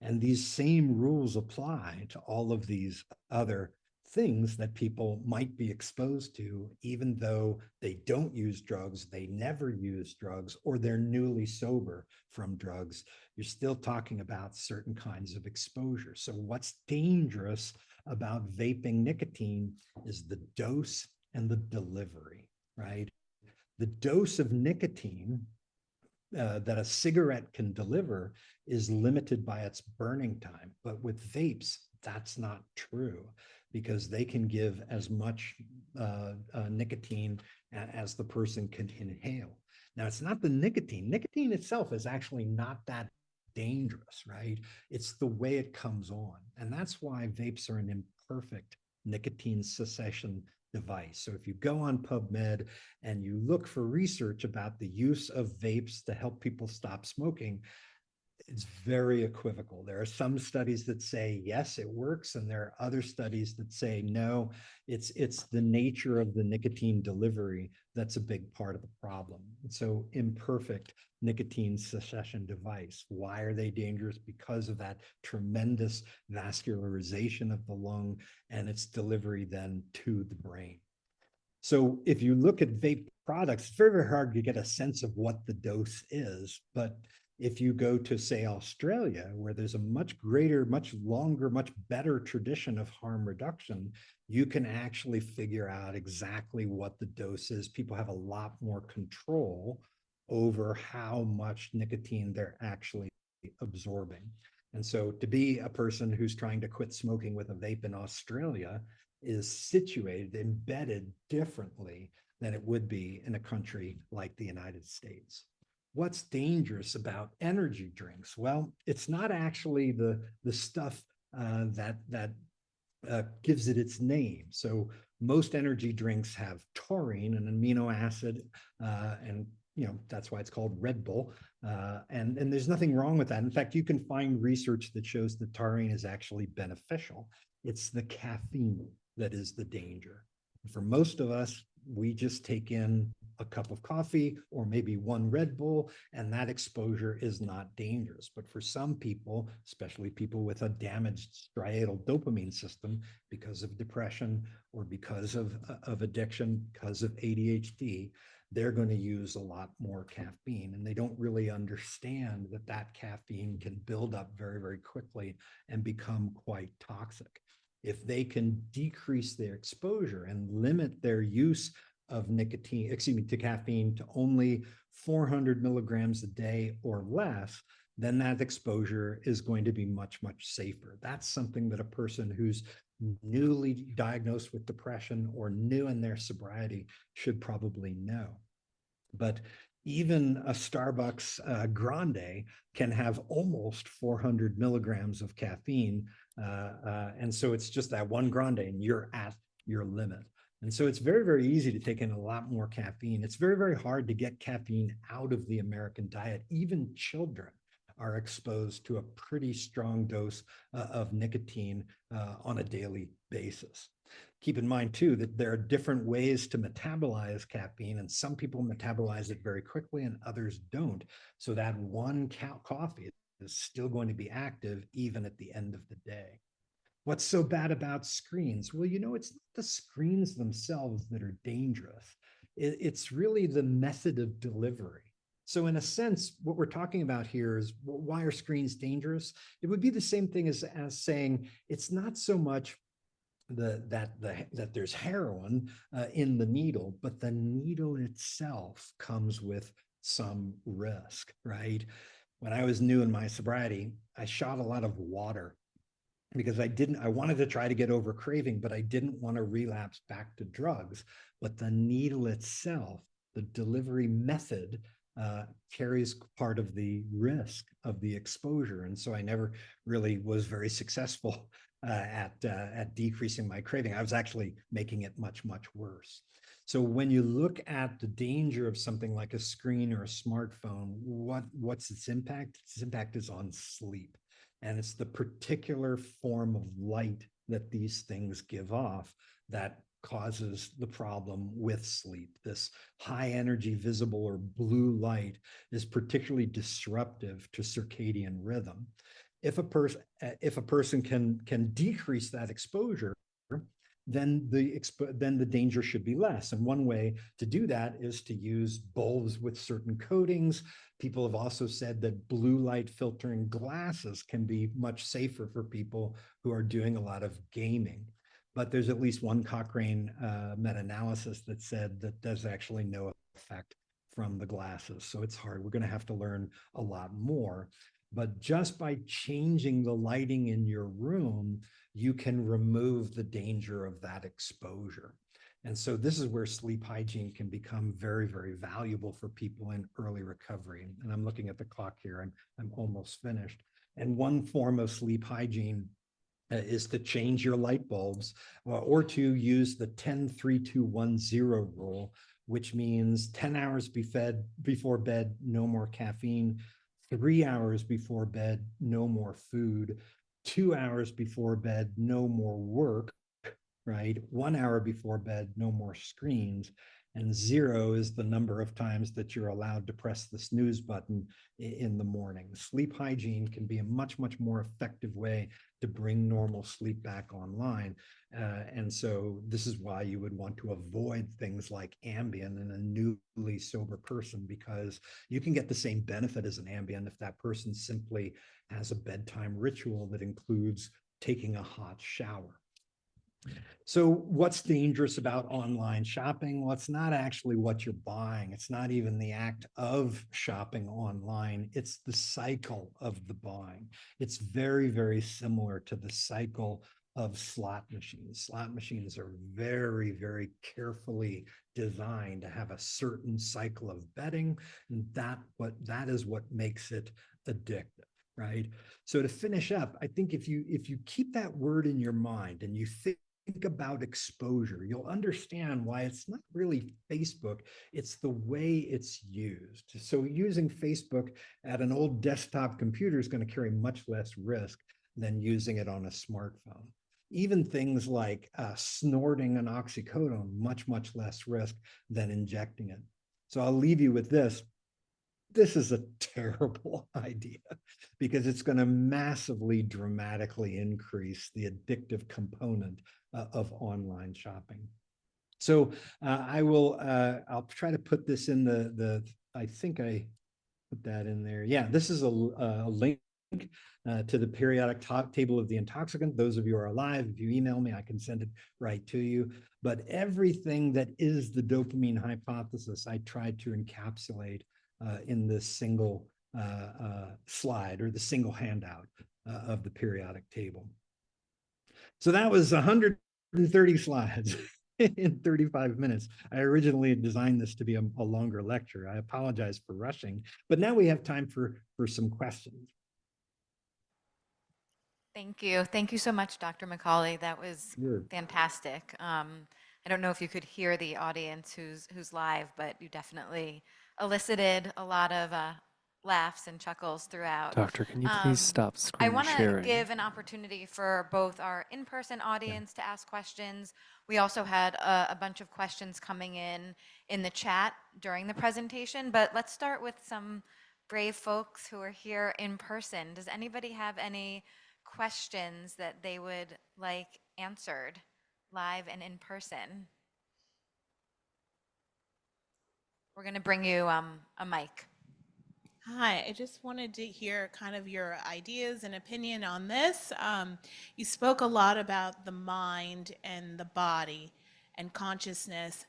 And these same rules apply to all of these other things that people might be exposed to, even though they don't use drugs, they never use drugs, or they're newly sober from drugs. You're still talking about certain kinds of exposure. So what's dangerous about vaping nicotine is the dose and the delivery, right? The dose of nicotine that a cigarette can deliver is limited by its burning time. But with vapes, that's not true, because they can give as much nicotine as the person can inhale. Now, it's not the nicotine. Nicotine itself is actually not that dangerous, right? It's the way it comes on. And that's why vapes are an imperfect nicotine cessation device. So if you go on PubMed and you look for research about the use of vapes to help people stop smoking, it's very equivocal. There are some studies that say, yes, it works. And there are other studies that say, no, it's the nature of the nicotine delivery that's a big part of the problem. And so imperfect nicotine cessation device. Why are they dangerous? Because of that tremendous vascularization of the lung and its delivery then to the brain. So if you look at vape products, it's very, very hard to get a sense of what the dose is. But if you go to, say, Australia, where there's a much greater, much longer, much better tradition of harm reduction, you can actually figure out exactly what the dose is. People have a lot more control over how much nicotine they're actually absorbing. And so to be a person who's trying to quit smoking with a vape in Australia is situated, embedded differently than it would be in a country like the United States. What's dangerous about energy drinks? Well, it's not actually the stuff that gives it its name. So most energy drinks have taurine, an amino acid, and that's why it's called Red Bull. And there's nothing wrong with that. In fact, you can find research that shows that taurine is actually beneficial. It's the caffeine that is the danger. For most of us, we just take in a cup of coffee or maybe one Red Bull, and that exposure is not dangerous. But for some people, especially people with a damaged striatal dopamine system because of depression or because of addiction, because of ADHD, they're going to use a lot more caffeine, and they don't really understand that caffeine can build up very, very quickly and become quite toxic. if they can decrease their exposure and limit their use of nicotine, excuse me, to caffeine to only 400 milligrams a day or less, then that exposure is going to be much, much safer. That's something that a person who's newly diagnosed with depression or new in their sobriety should probably know. But even a Starbucks Grande can have almost 400 milligrams of caffeine. And so it's just that one Grande and you're at your limit. And so it's very, very easy to take in a lot more caffeine. It's very, very hard to get caffeine out of the American diet. Even children are exposed to a pretty strong dose of nicotine on a daily basis. Keep in mind, too, that there are different ways to metabolize caffeine, and some people metabolize it very quickly and others don't. So that one coffee is still going to be active even at the end of the day. What's so bad about screens? Well, you know, it's not the screens themselves that are dangerous. It's really the method of delivery. So in a sense, what we're talking about here is, well, why are screens dangerous? It would be the same thing as saying it's not so much that there's heroin in the needle, but the needle itself comes with some risk, right? When I was new in my sobriety, I shot a lot of water because I wanted to try to get over craving, but I didn't want to relapse back to drugs. But the needle itself, the delivery method, carries part of the risk of the exposure. And so I never really was very successful at decreasing my craving. I was actually making it much, much worse. So when you look at the danger of something like a screen or a smartphone, what's its impact? Its impact is on sleep. And it's the particular form of light that these things give off that causes the problem with sleep. This high energy visible or blue light is particularly disruptive to circadian rhythm. If a person can decrease that exposure, then the danger should be less. And one way to do that is to use bulbs with certain coatings. People have also said that blue light filtering glasses can be much safer for people who are doing a lot of gaming. But there's at least one Cochrane meta-analysis that said that there's actually no effect from the glasses. So it's hard. We're going to have to learn a lot more. But just by changing the lighting in your room, you can remove the danger of that exposure. And so this is where sleep hygiene can become very, very valuable for people in early recovery. And I'm looking at the clock here. I'm almost finished. And one form of sleep hygiene is to change your light bulbs or to use the 10-3-2-1-0 rule, which means 10 hours before bed, no more caffeine, 3 hours before bed, no more food, 2 hours before bed, no more work, right? 1 hour before bed, no more screens. And 0 is the number of times that you're allowed to press the snooze button in the morning. Sleep hygiene can be a much, much more effective way to bring normal sleep back online. And so this is why you would want to avoid things like Ambien in a newly sober person, because you can get the same benefit as an Ambien if that person simply has a bedtime ritual that includes taking a hot shower. So what's dangerous about online shopping? Well, it's not actually what you're buying. It's not even the act of shopping online. It's the cycle of the buying. It's very, very similar to the cycle of slot machines. Slot machines are very, very carefully designed to have a certain cycle of betting, and that is what makes it addictive, right? So to finish up, I think if you keep that word in your mind and you think about exposure, you'll understand why it's not really Facebook, it's the way it's used. So using Facebook at an old desktop computer is going to carry much less risk than using it on a smartphone. Even things like snorting an oxycodone, much, much less risk than injecting it. So I'll leave you with this. This is a terrible idea because it's going to massively, dramatically increase the addictive component of online shopping. So I'll try to put this in I think I put that in there. Yeah, this is a link to the periodic table of the intoxicant. Those of you who are alive, if you email me, I can send it right to you. But everything that is the dopamine hypothesis, I tried to encapsulate in this single slide or the single handout of the periodic table. So that was 130 slides in 35 minutes. I originally designed this to be a longer lecture. I apologize for rushing, but now we have time for some questions. Thank you. Thank you so much, Dr. McCauley. That was fantastic. I don't know if you could hear the audience who's live, but you definitely elicited a lot of laughs and chuckles throughout. Doctor, can you please stop I screen want to sharing? give an opportunity for both our in-person audience to ask questions. We also had a bunch of questions coming in the chat during the presentation, but let's start with some brave folks who are here in person. Does anybody have any questions that they would like answered live and in person? We're going to bring you a mic. Hi, I just wanted to hear kind of your ideas and opinion on this. You spoke a lot about the mind and the body and consciousness.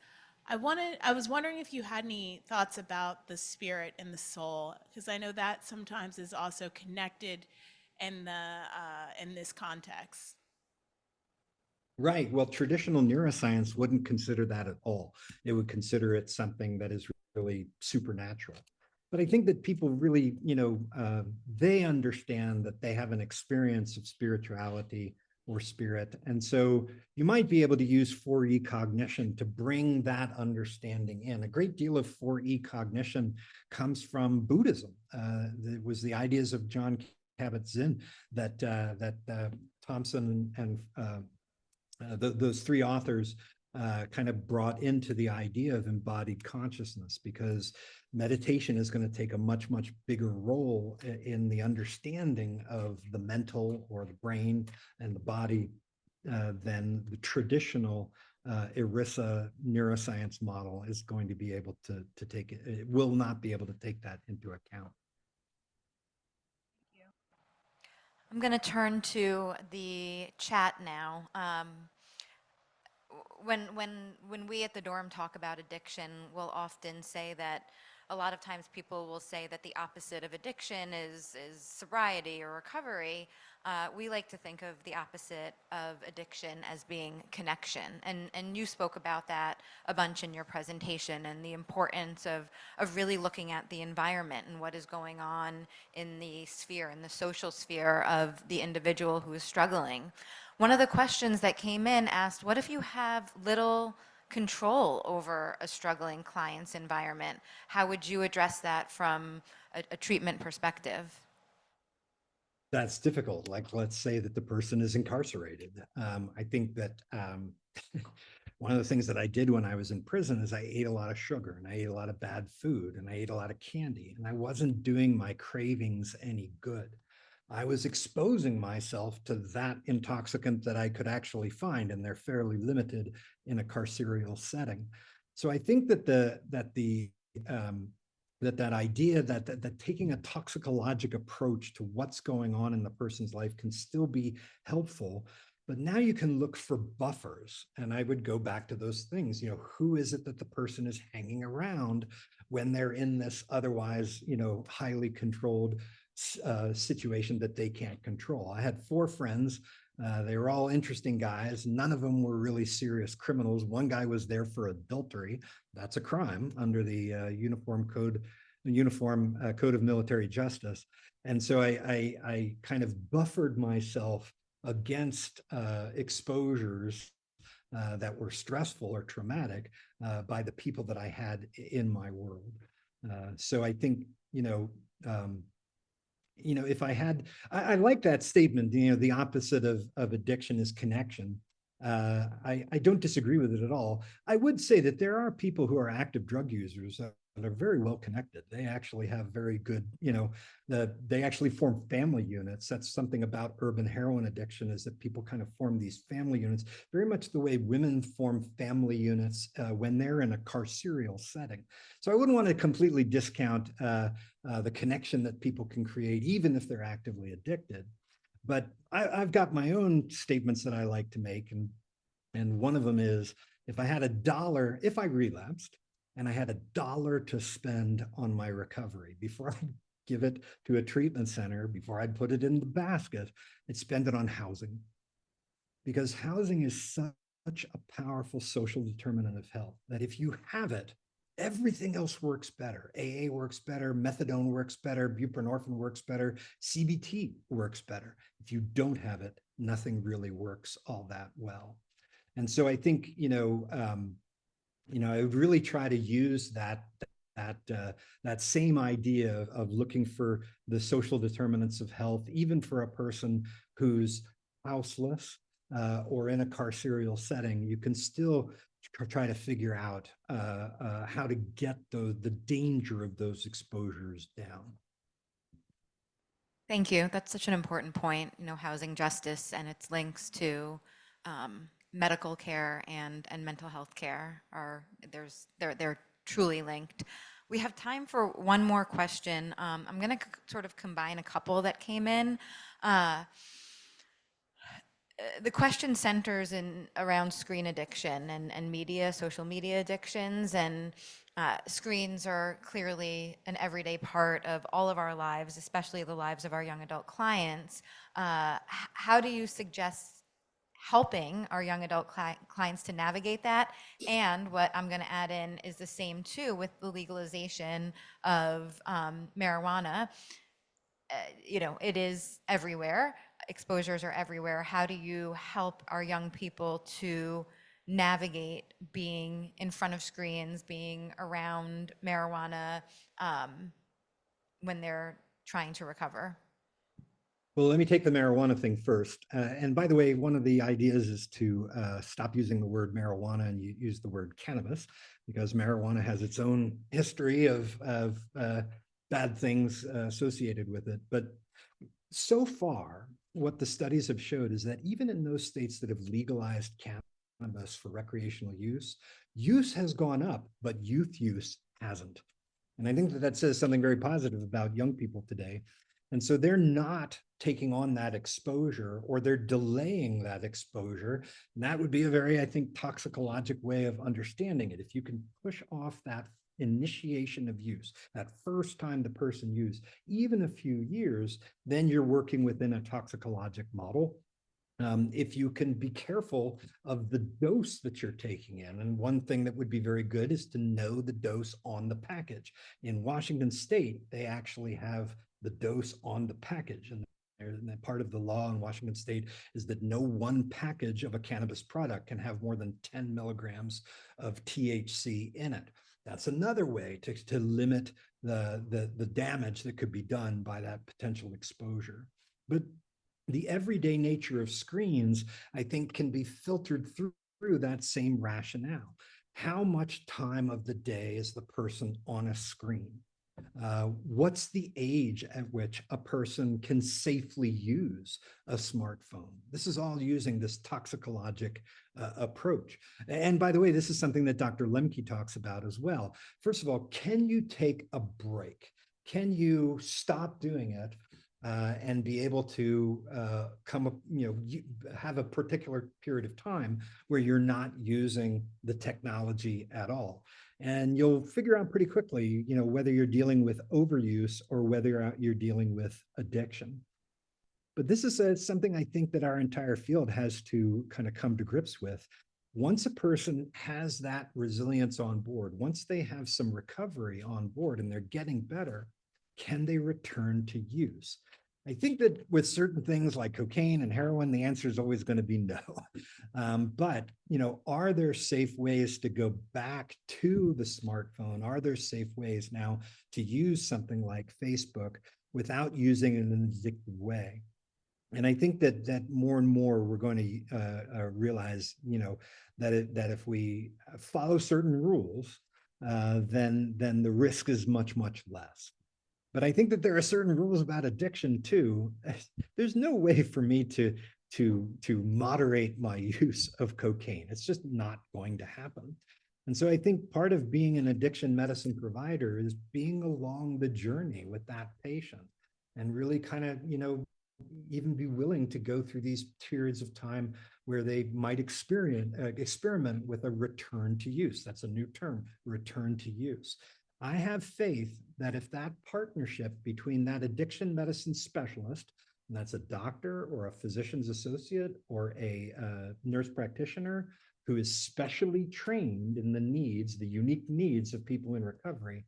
I was wondering if you had any thoughts about the spirit and the soul, because I know that sometimes is also connected in this context. Right. Well, traditional neuroscience wouldn't consider that at all. It would consider it something that is really supernatural. But I think that people really, they understand that they have an experience of spirituality or spirit. And so you might be able to use 4E cognition to bring that understanding in. A great deal of 4E cognition comes from Buddhism. It was the ideas of John Kabat-Zinn that Thompson and those three authors kind of brought into the idea of embodied consciousness, because meditation is going to take a much, much bigger role in the understanding of the mental or the brain and the body than the traditional ERISA neuroscience model is going to be able to take it. It will not be able to take that into account. I'm going to turn to the chat now. When we at the dorm talk about addiction, we'll often say that a lot of times people will say that the opposite of addiction is sobriety or recovery. We like to think of the opposite of addiction as being connection. And you spoke about that a bunch in your presentation, and the importance of really looking at the environment and what is going on in the sphere, in the social sphere of the individual who is struggling. One of the questions that came in asked, what if you have little control over a struggling client's environment? How would you address that from a treatment perspective? That's difficult. Like, let's say that the person is incarcerated. I think that one of the things that I did when I was in prison is I ate a lot of sugar and I ate a lot of bad food and I ate a lot of candy, and I wasn't doing my cravings any good. I was exposing myself to that intoxicant that I could actually find, and they're fairly limited in a carceral setting. So I think that that idea that taking a toxicologic approach to what's going on in the person's life can still be helpful. But now you can look for buffers. And I would go back to those things. Who is it that the person is hanging around when they're in this otherwise, highly controlled situation that they can't control? I had 4 friends. They were all interesting guys. None of them were really serious criminals. One guy was there for adultery. That's a crime under the Uniform Code of Military Justice. And so I kind of buffered myself against exposures that were stressful or traumatic by the people that I had in my world. So I think, if I had, I like that statement, the opposite of addiction is connection. I don't disagree with it at all. I would say that there are people who are active drug users are very well connected. They actually have very good, they actually form family units. That's something about urban heroin addiction, is that people kind of form these family units, very much the way women form family units when they're in a carceral setting. So I wouldn't want to completely discount the connection that people can create, even if they're actively addicted. But I've got my own statements that I like to make. And one of them is, if I had $1, if I relapsed, and I had $1 to spend on my recovery before I give it to a treatment center, before I'd put it in the basket, I'd spend it on housing. Because housing is such a powerful social determinant of health that if you have it, everything else works better. AA works better, methadone works better, buprenorphine works better, CBT works better. If you don't have it, nothing really works all that well. And so I think, I would really try to use that same idea of looking for the social determinants of health, even for a person who's houseless or in a carceral setting. You can still try to figure out how to get the danger of those exposures down. Thank you. That's such an important point. Housing justice and its links to medical care and mental health care they're truly linked. We have time for one more question. I'm going to sort of combine a couple that came in. The question centers around screen addiction and social media addictions, and screens are clearly an everyday part of all of our lives, especially the lives of our young adult clients. How do you suggest helping our young adult clients to navigate that? And what I'm going to add in is the same too with the legalization of marijuana. It is everywhere. Exposures are everywhere. How do you help our young people to navigate being in front of screens, being around marijuana when they're trying to recover? Well, let me take the marijuana thing first. And by the way, one of the ideas is to stop using the word marijuana and use the word cannabis, because marijuana has its own history of bad things associated with it. But so far, what the studies have showed is that even in those states that have legalized cannabis for recreational use, use has gone up, but youth use hasn't. And I think that says something very positive about young people today. And so they're not taking on that exposure, or they're delaying that exposure. And that would be a very, I think, toxicologic way of understanding it. If you can push off that initiation of use, that first time the person used, even a few years, then you're working within a toxicologic model. If you can be careful of the dose that you're taking in. And one thing that would be very good is to know the dose on the package. In Washington State, they actually have the dose on the package. And part of the law in Washington State is that no one package of a cannabis product can have more than 10 milligrams of THC in it. That's another way to limit the damage that could be done by that potential exposure. But the everyday nature of screens, I think, can be filtered through that same rationale. How much time of the day is the person on a screen? What's the age at which a person can safely use a smartphone? This is all using this toxicologic approach. And by the way, this is something that Dr. Lemke talks about as well. First of all, can you take a break? Can you stop doing it and be able to have a particular period of time where you're not using the technology at all? And you'll figure out pretty quickly, whether you're dealing with overuse or whether you're dealing with addiction. But this is something I think that our entire field has to kind of come to grips with. Once a person has that resilience on board, once they have some recovery on board and they're getting better, can they return to use? I think that with certain things like cocaine and heroin, the answer is always going to be no. But, are there safe ways to go back to the smartphone? Are there safe ways now to use something like Facebook without using it in an addictive way? And I think that more and more we're going to realize, that if we follow certain rules, then the risk is much, much less. But I think that there are certain rules about addiction too. There's no way for me to moderate my use of cocaine. It's just not going to happen. And so I think part of being an addiction medicine provider is being along the journey with that patient and really kind of, even be willing to go through these periods of time where they might experiment with a return to use. That's a new term, return to use. I have faith that if that partnership between that addiction medicine specialist, and that's a doctor or a physician's associate or a nurse practitioner who is specially trained in the unique needs of people in recovery,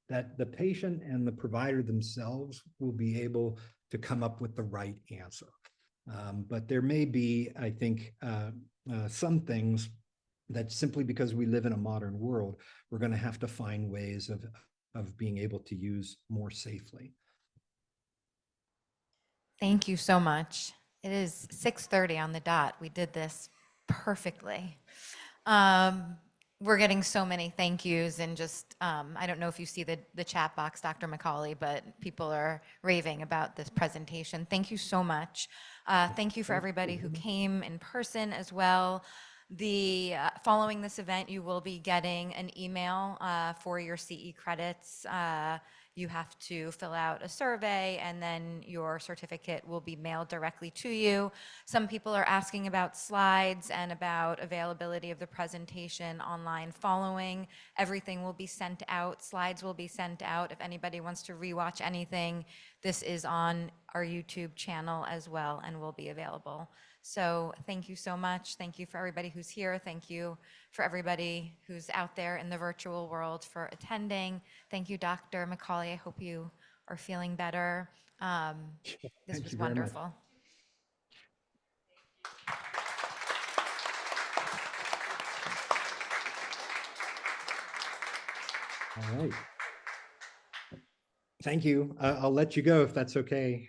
that the patient and the provider themselves will be able to come up with the right answer. But there may be, I think, some things that simply because we live in a modern world, we're going to have to find ways of being able to use more safely. Thank you so much. It is 6:30 on the dot. We did this perfectly. We're getting so many thank yous and just, I don't know if you see the chat box, Dr. McCauley, but people are raving about this presentation. Thank you so much. Thank you for everybody who came in person as well. Following this event, you will be getting an email for your CE credits. You have to fill out a survey and then your certificate will be mailed directly to you. Some people are asking about slides and about availability of the presentation online following. Everything will be sent out. Slides will be sent out. If anybody wants to rewatch anything, this is on our YouTube channel as well and will be available. So thank you so much. Thank you for everybody who's here. Thank you for everybody who's out there in the virtual world for attending. Thank you, Dr. McCauley. I hope you are feeling better. This was wonderful. All right. Thank you. I'll let you go if that's okay.